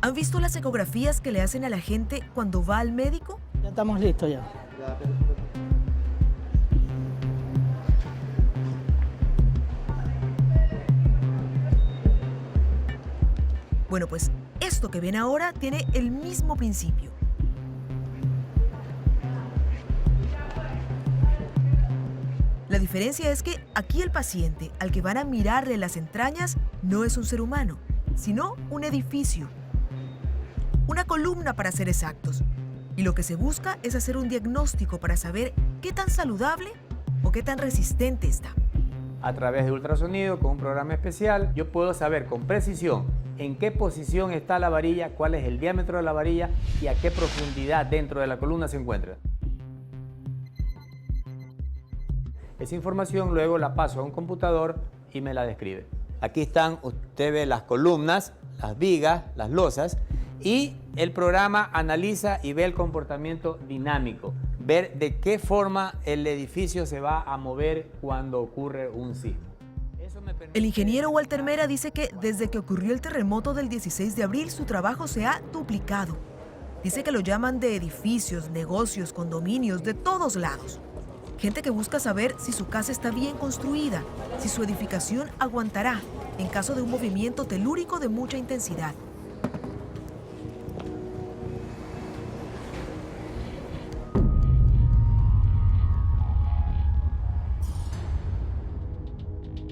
¿Han visto las ecografías que le hacen a la gente cuando va al médico? Ya estamos listos ya. Bueno, pues esto que ven ahora tiene el mismo principio. La diferencia es que aquí el paciente al que van a mirarle las entrañas no es un ser humano, sino un edificio. Una columna para ser exactos. Y lo que se busca es hacer un diagnóstico para saber qué tan saludable o qué tan resistente está. A través de ultrasonido, con un programa especial, yo puedo saber con precisión en qué posición está la varilla, cuál es el diámetro de la varilla y a qué profundidad dentro de la columna se encuentra. Esa información luego la paso a un computador y me la describe. Aquí están, usted ve las columnas, las vigas, las losas, y el programa analiza y ve el comportamiento dinámico, ver de qué forma el edificio se va a mover cuando ocurre un sismo. El ingeniero Walter Mera dice que desde que ocurrió el terremoto del 16 de abril su trabajo se ha duplicado. Dice que lo llaman de edificios, negocios, condominios, de todos lados. Gente que busca saber si su casa está bien construida, si su edificación aguantará en caso de un movimiento telúrico de mucha intensidad.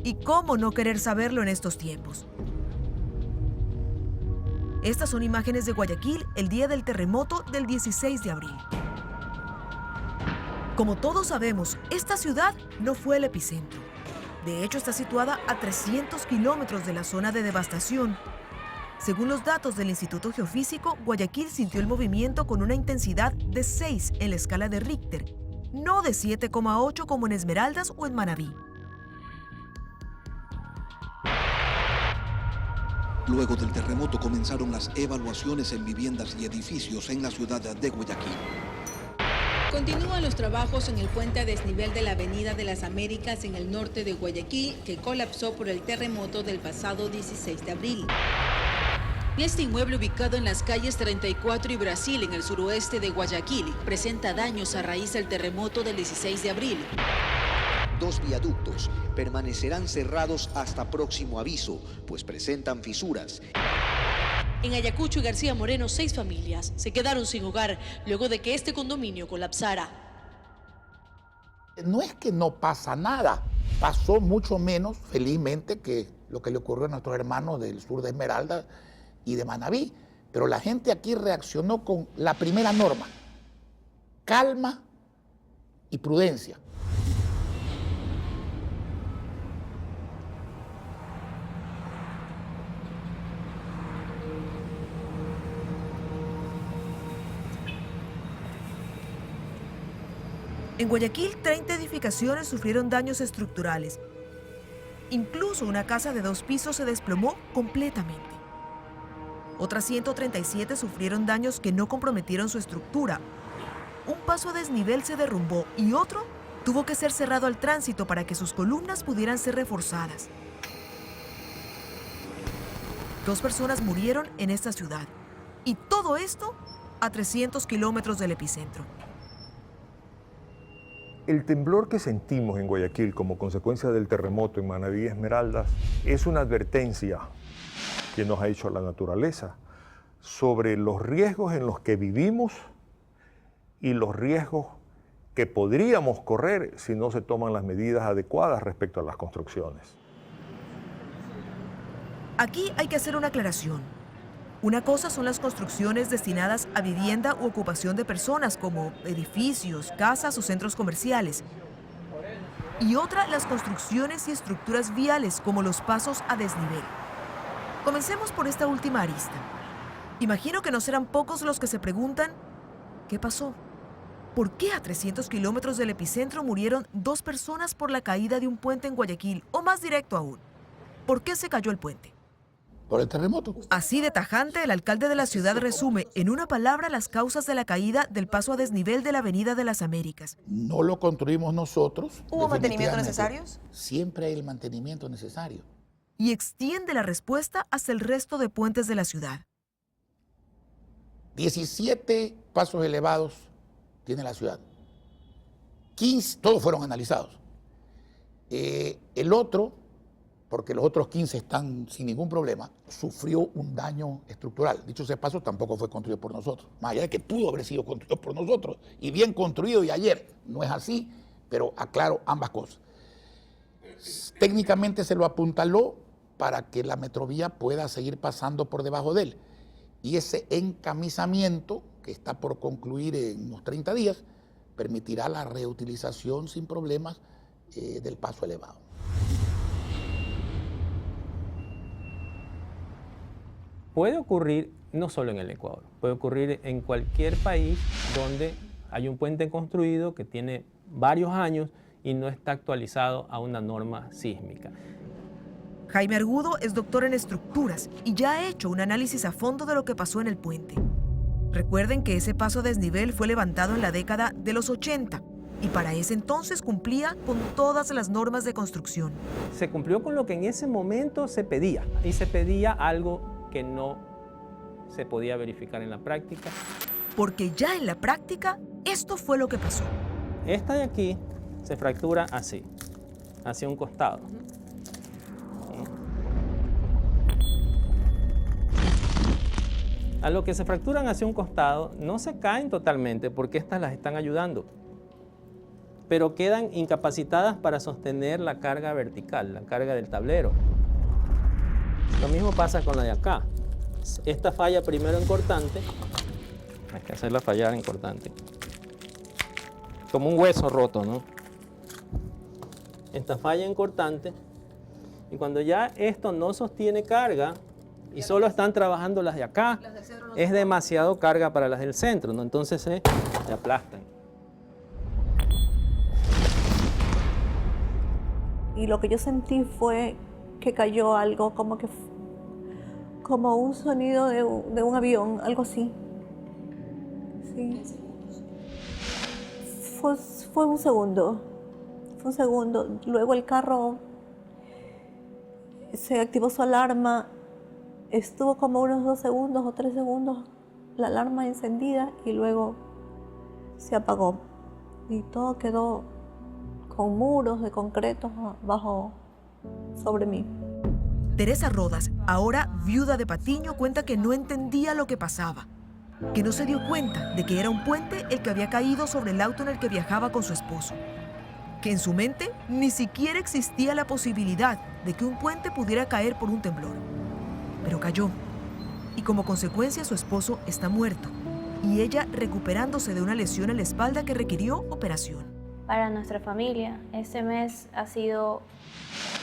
¿Y cómo no querer saberlo en estos tiempos? Estas son imágenes de Guayaquil el día del terremoto del 16 de abril. Como todos sabemos, esta ciudad no fue el epicentro. De hecho, está situada a 300 kilómetros de la zona de devastación. Según los datos del Instituto Geofísico, Guayaquil sintió el movimiento con una intensidad de 6 en la escala de Richter, no de 7,8 como en Esmeraldas o en Manabí. Luego del terremoto comenzaron las evaluaciones en viviendas y edificios en la ciudad de Guayaquil. Continúan los trabajos en el puente a desnivel de la Avenida de las Américas en el norte de Guayaquil, que colapsó por el terremoto del pasado 16 de abril. Este inmueble, ubicado en las calles 34 y Brasil, en el suroeste de Guayaquil, presenta daños a raíz del terremoto del 16 de abril. 2 viaductos permanecerán cerrados hasta próximo aviso, pues presentan fisuras. En Ayacucho y García Moreno, 6 familias se quedaron sin hogar luego de que este condominio colapsara. No es que no pasa nada, pasó mucho menos, felizmente, que lo que le ocurrió a nuestros hermanos del sur de Esmeralda y de Manabí, pero la gente aquí reaccionó con la primera norma: calma y prudencia. En Guayaquil, 30 edificaciones sufrieron daños estructurales. Incluso una casa de 2 pisos se desplomó completamente. Otras 137 sufrieron daños que no comprometieron su estructura. Un paso a desnivel se derrumbó y otro tuvo que ser cerrado al tránsito para que sus columnas pudieran ser reforzadas. 2 personas murieron en esta ciudad. Y todo esto a 300 kilómetros del epicentro. El temblor que sentimos en Guayaquil como consecuencia del terremoto en Manabí y Esmeraldas es una advertencia que nos ha hecho la naturaleza sobre los riesgos en los que vivimos y los riesgos que podríamos correr si no se toman las medidas adecuadas respecto a las construcciones. Aquí hay que hacer una aclaración. Una cosa son las construcciones destinadas a vivienda u ocupación de personas, como edificios, casas o centros comerciales. Y otra, las construcciones y estructuras viales, como los pasos a desnivel. Comencemos por esta última arista. Imagino que no serán pocos los que se preguntan, ¿qué pasó? ¿Por qué a 300 kilómetros del epicentro murieron 2 personas por la caída de un puente en Guayaquil? O más directo aún, ¿por qué se cayó el puente? Por el terremoto. Así de tajante, el alcalde de la ciudad resume en una palabra las causas de la caída del paso a desnivel de la Avenida de las Américas. No lo construimos nosotros. ¿Hubo mantenimientos definitivamente. necesarios? Siempre hay el mantenimiento necesario. Y extiende la respuesta hasta el resto de puentes de la ciudad. 17 pasos elevados tiene la ciudad. 15, todos fueron analizados. El otro, porque los otros 15 están sin ningún problema, sufrió un daño estructural. Dicho sea de paso, tampoco fue construido por nosotros. Más allá de que pudo haber sido construido por nosotros, y bien construido y ayer. No es así, pero aclaro ambas cosas. Técnicamente se lo apuntaló para que la metrovía pueda seguir pasando por debajo de él. Y ese encamisamiento, que está por concluir en unos 30 días, permitirá la reutilización sin problemas del paso elevado. Puede ocurrir no solo en el Ecuador, puede ocurrir en cualquier país donde hay un puente construido que tiene varios años y no está actualizado a una norma sísmica. Jaime Argudo es doctor en estructuras y ya ha hecho un análisis a fondo de lo que pasó en el puente. Recuerden que ese paso a desnivel fue levantado en la década de los 80 y para ese entonces cumplía con todas las normas de construcción. Se cumplió con lo que en ese momento se pedía, y se pedía algo que no se podía verificar en la práctica. Porque ya en la práctica, esto fue lo que pasó. Esta de aquí se fractura así, hacia un costado. A lo que se fracturan hacia un costado, no se caen totalmente porque estas las están ayudando, pero quedan incapacitadas para sostener la carga vertical, la carga del tablero. Lo mismo pasa con la de acá. Esta falla primero en cortante, hay que hacerla fallar en cortante. Como un hueso roto, ¿no? Esta falla en cortante, y cuando ya esto no sostiene carga, y solo están trabajando las de acá, es demasiado carga para las del centro, ¿no? Entonces se aplastan. Y lo que yo sentí fue que cayó algo, como un sonido de un avión, algo así. Sí. Fue un segundo. Fue un segundo. Luego el carro se activó su alarma. Estuvo como unos 2 segundos o 3 segundos la alarma encendida y luego se apagó. Y todo quedó con muros de concreto sobre mí. Teresa Rodas, ahora viuda de Patiño, cuenta que no entendía lo que pasaba, que no se dio cuenta de que era un puente el que había caído sobre el auto en el que viajaba con su esposo, que en su mente ni siquiera existía la posibilidad de que un puente pudiera caer por un temblor. Pero cayó, y como consecuencia su esposo está muerto, y ella recuperándose de una lesión en la espalda que requirió operación. Para nuestra familia, este mes ha sido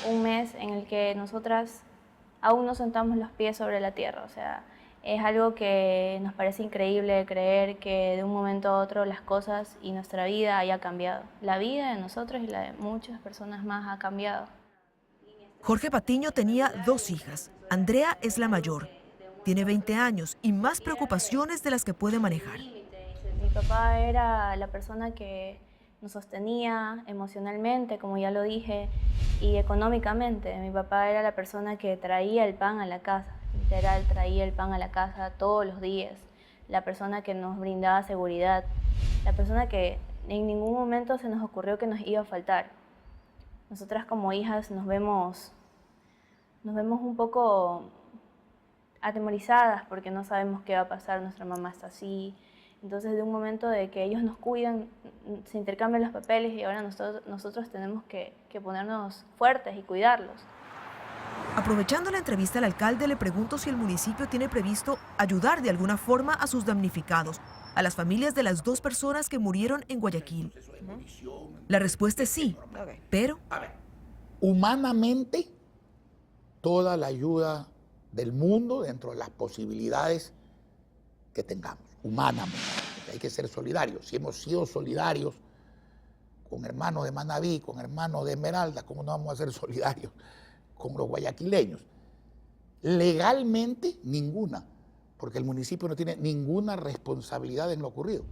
un mes en el que nosotras aún no sentamos los pies sobre la tierra. O sea, es algo que nos parece increíble creer que de un momento a otro las cosas y nuestra vida haya cambiado. La vida de nosotros y la de muchas personas más ha cambiado. Jorge Patiño tenía 2 hijas. Andrea es la mayor. Tiene 20 años y más preocupaciones de las que puede manejar. Mi papá era la persona que nos sostenía emocionalmente, como ya lo dije, y económicamente. Mi papá era la persona que traía el pan a la casa, literal, traía el pan a la casa todos los días. La persona que nos brindaba seguridad, la persona que en ningún momento se nos ocurrió que nos iba a faltar. Nosotras como hijas nos vemos un poco atemorizadas porque no sabemos qué va a pasar, nuestra mamá está así. Entonces, de un momento de que ellos nos cuidan, se intercambian los papeles y ahora nosotros tenemos que ponernos fuertes y cuidarlos. Aprovechando la entrevista al alcalde, le pregunto si el municipio tiene previsto ayudar de alguna forma a sus damnificados, a las familias de las 2 personas que murieron en Guayaquil. La respuesta es sí, pero... Humanamente, toda la ayuda del mundo dentro de las posibilidades que tengamos, humanamente. Hay que ser solidarios. Si hemos sido solidarios con hermanos de Manabí, con hermanos de Esmeralda, ¿cómo no vamos a ser solidarios con los guayaquileños? Legalmente, ninguna, porque el municipio no tiene ninguna responsabilidad en lo ocurrido.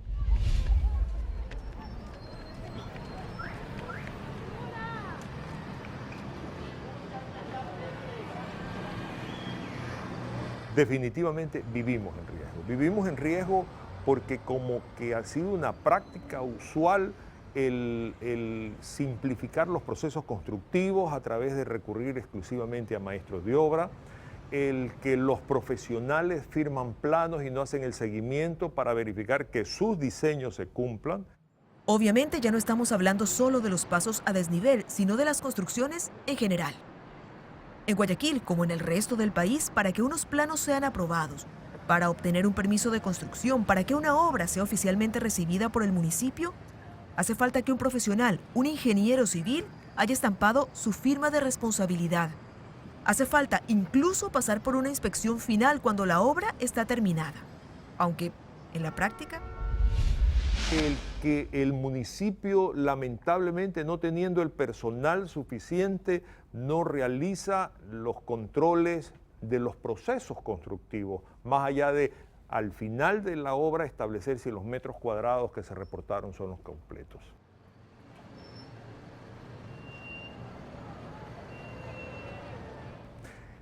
definitivamente vivimos en riesgo. Vivimos en riesgo porque como que ha sido una práctica usual el simplificar los procesos constructivos a través de recurrir exclusivamente a maestros de obra, el que los profesionales firman planos y no hacen el seguimiento para verificar que sus diseños se cumplan. Obviamente ya no estamos hablando solo de los pasos a desnivel, sino de las construcciones en general. En Guayaquil, como en el resto del país, para que unos planos sean aprobados, para obtener un permiso de construcción, para que una obra sea oficialmente recibida por el municipio, hace falta que un profesional, un ingeniero civil, haya estampado su firma de responsabilidad. Hace falta incluso pasar por una inspección final cuando la obra está terminada. Aunque, en la práctica, Que el municipio, lamentablemente, no teniendo el personal suficiente, no realiza los controles de los procesos constructivos, más allá de, al final de la obra, establecer si los metros cuadrados que se reportaron son los completos.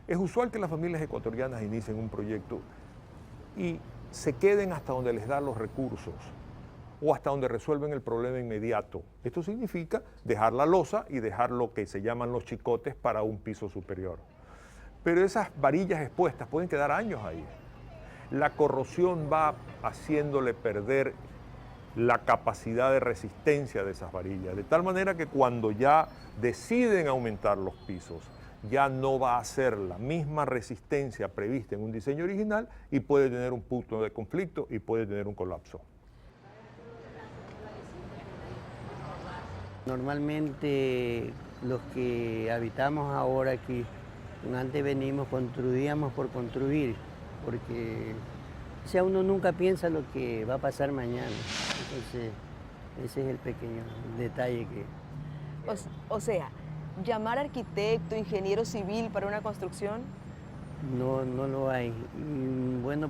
Es usual que las familias ecuatorianas inicien un proyecto y se queden hasta donde les dan los recursos o hasta donde resuelven el problema inmediato. Esto significa dejar la losa y dejar lo que se llaman los chicotes para un piso superior. Pero esas varillas expuestas pueden quedar años ahí. La corrosión va haciéndole perder la capacidad de resistencia de esas varillas, de tal manera que cuando ya deciden aumentar los pisos, ya no va a ser la misma resistencia prevista en un diseño original y puede tener un punto de conflicto y puede tener un colapso. Normalmente los que habitamos ahora aquí, antes venimos, construíamos por construir, porque o sea, uno nunca piensa lo que va a pasar mañana. Entonces, ese es el pequeño detalle que... O sea, llamar arquitecto, ingeniero civil para una construcción. No lo hay. Y bueno,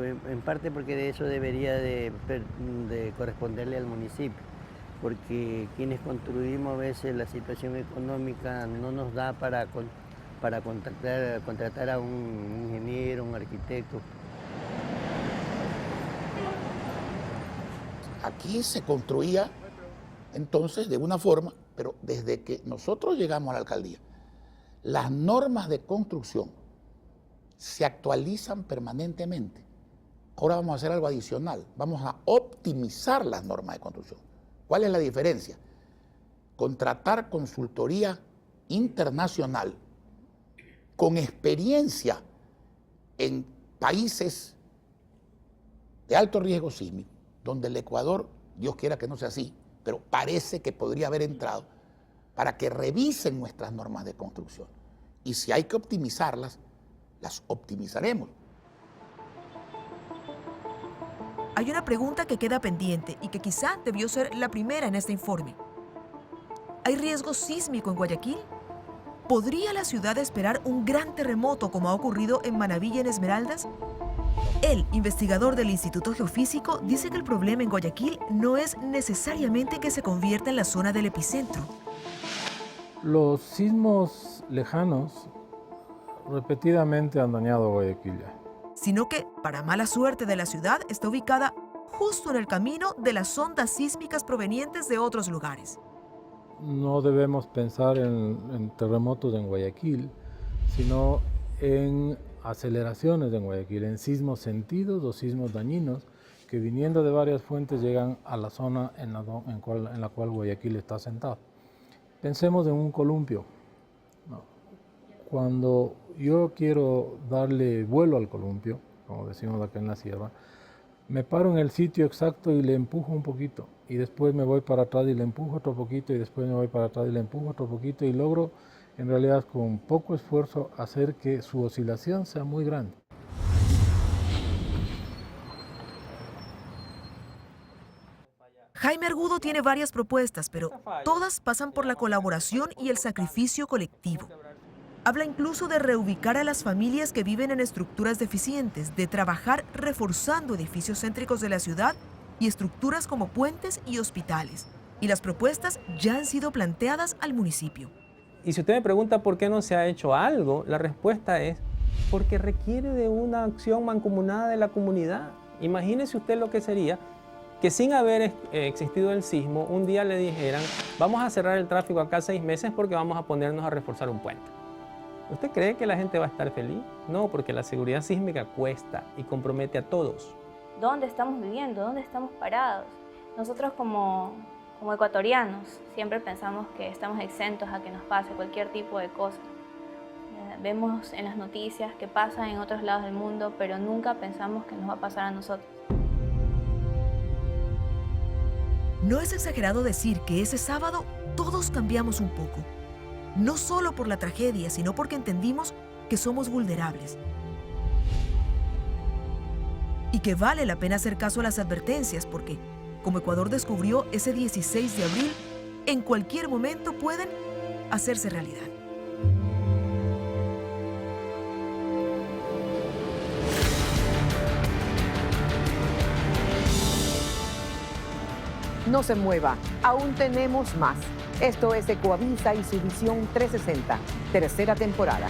en parte porque de eso debería de corresponderle al municipio, porque quienes construimos a veces la situación económica no nos da para contratar a un ingeniero, un arquitecto. Aquí se construía entonces de una forma, pero desde que nosotros llegamos a la alcaldía, las normas de construcción se actualizan permanentemente. Ahora vamos a hacer algo adicional, vamos a optimizar las normas de construcción. ¿Cuál es la diferencia? Contratar consultoría internacional con experiencia en países de alto riesgo sísmico, donde el Ecuador, Dios quiera que no sea así, pero parece que podría haber entrado, para que revisen nuestras normas de construcción. Y si hay que optimizarlas, las optimizaremos. hay una pregunta que queda pendiente y que quizá debió ser la primera en este informe. ¿Hay riesgo sísmico en Guayaquil? ¿Podría la ciudad esperar un gran terremoto como ha ocurrido en Manabí y en Esmeraldas? El investigador del Instituto Geofísico dice que el problema en Guayaquil no es necesariamente que se convierta en la zona del epicentro. Los sismos lejanos repetidamente han dañado a Guayaquil ya. Sino que, para mala suerte de la ciudad, está ubicada justo en el camino de las ondas sísmicas provenientes de otros lugares. No debemos pensar en terremotos en Guayaquil, sino en aceleraciones en Guayaquil, en sismos sentidos o sismos dañinos que viniendo de varias fuentes llegan a la zona en la cual Guayaquil está asentado. Pensemos en un columpio. Cuando yo quiero darle vuelo al columpio, como decimos acá en la sierra, me paro en el sitio exacto y le empujo un poquito, y después me voy para atrás y le empujo otro poquito, y después me voy para atrás y le empujo otro poquito, y logro, en realidad, con poco esfuerzo, hacer que su oscilación sea muy grande. Jaime Argudo tiene varias propuestas, pero todas pasan por la colaboración y el sacrificio colectivo. Habla incluso de reubicar a las familias que viven en estructuras deficientes, de trabajar reforzando edificios céntricos de la ciudad y estructuras como puentes y hospitales. Y las propuestas ya han sido planteadas al municipio. Y si usted me pregunta por qué no se ha hecho algo, la respuesta es porque requiere de una acción mancomunada de la comunidad. Imagínese usted lo que sería que sin haber existido el sismo, un día le dijeran, vamos a cerrar el tráfico acá 6 meses porque vamos a ponernos a reforzar un puente. ¿Usted cree que la gente va a estar feliz? No, porque la seguridad sísmica cuesta y compromete a todos. ¿Dónde estamos viviendo? ¿Dónde estamos parados? Nosotros como ecuatorianos siempre pensamos que estamos exentos a que nos pase cualquier tipo de cosa. Vemos en las noticias que pasa en otros lados del mundo, pero nunca pensamos que nos va a pasar a nosotros. No es exagerado decir que ese sábado todos cambiamos un poco. No solo por la tragedia, sino porque entendimos que somos vulnerables. Y que vale la pena hacer caso a las advertencias porque, como Ecuador descubrió ese 16 de abril, en cualquier momento pueden hacerse realidad. No se mueva, aún tenemos más. Esto es Ecoavisa y su visión 360, tercera temporada.